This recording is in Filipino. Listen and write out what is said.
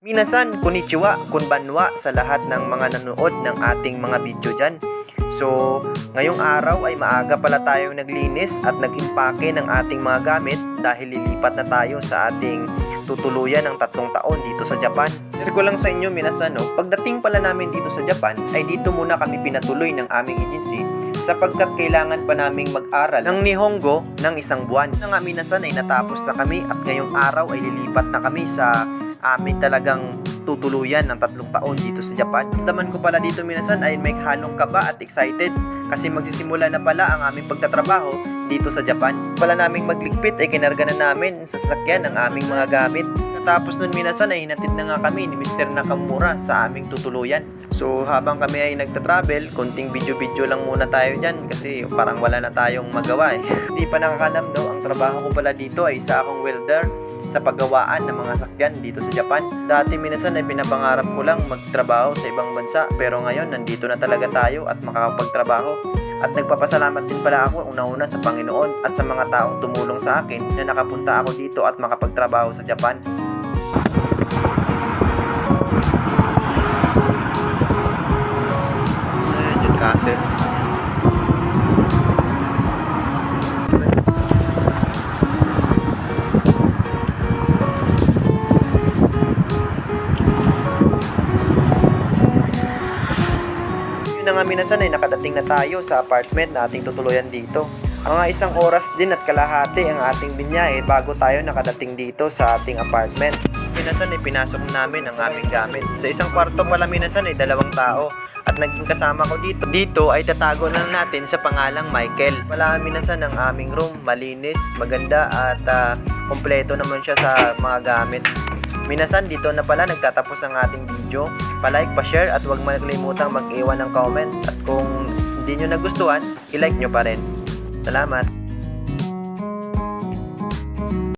Minasan, konnichiwa, konbanwa sa lahat ng mga nanood ng ating mga video dyan. So, ngayong araw ay maaga pala tayong naglinis at nag-impake ng ating mga gamit dahil lilipat na tayo sa ating tutuluyan ng 3 taon dito sa Japan. Share ko lang sa inyo minasan, pagdating pala namin dito sa Japan ay dito muna kami pinatuloy ng aming agency sapagkat kailangan pa naming mag-aral ng Nihongo ng 1 buwan. Nang minasan ay natapos na kami at ngayong araw ay lilipat na kami sa amin talagang tutuluyan ng 3 taon dito sa Japan. Daman ko pala dito minasan ay may halong kaba at excited kasi magsisimula na pala ang aming pagtatrabaho dito sa Japan. Pala naming magligpit ay kinarga na namin sa sasakyan ang aming mga gamit. Natapos nun minasan ay hinatid na nga kami ni Mr. Nakamura sa aming tutuluyan. So habang kami ay nagtatravel, konting video-video lang muna tayo dyan kasi parang wala na tayong magawa eh. Hindi pa nakakanam ang trabaho ko pala dito ay isa akong welder sa paggawaan ng mga sakyan dito sa Japan. Dati minasan ay pinapangarap ko lang magtrabaho sa ibang bansa pero ngayon nandito na talaga tayo at makakapagtrabaho. At nagpapasalamat din pala ako una-una sa Panginoon at sa mga taong tumulong sa akin na nakapunta ako dito at makapagtrabaho sa Japan. Ayan, Castle. Nga minasan ay nakadating na tayo sa apartment na ating tutuluyan dito. Mga 1 oras din at kalahati ang ating binyahe bago tayo nakadating dito sa ating apartment. Minasan ay pinasok namin ang aming gamit. Sa isang kwarto pala minasan ay 2 tao at naging kasama ko dito. Dito ay tatago lang natin sa pangalang Michael. Wala minasan ang aming room, malinis, maganda at kompleto naman siya sa mga gamit. Minasan, dito na pala nagtatapos ang ating video. Pa-like, pa-share at huwag makalimutan mag-iwan ng comment. At kung hindi nyo nagustuhan, i-like nyo pa rin. Salamat!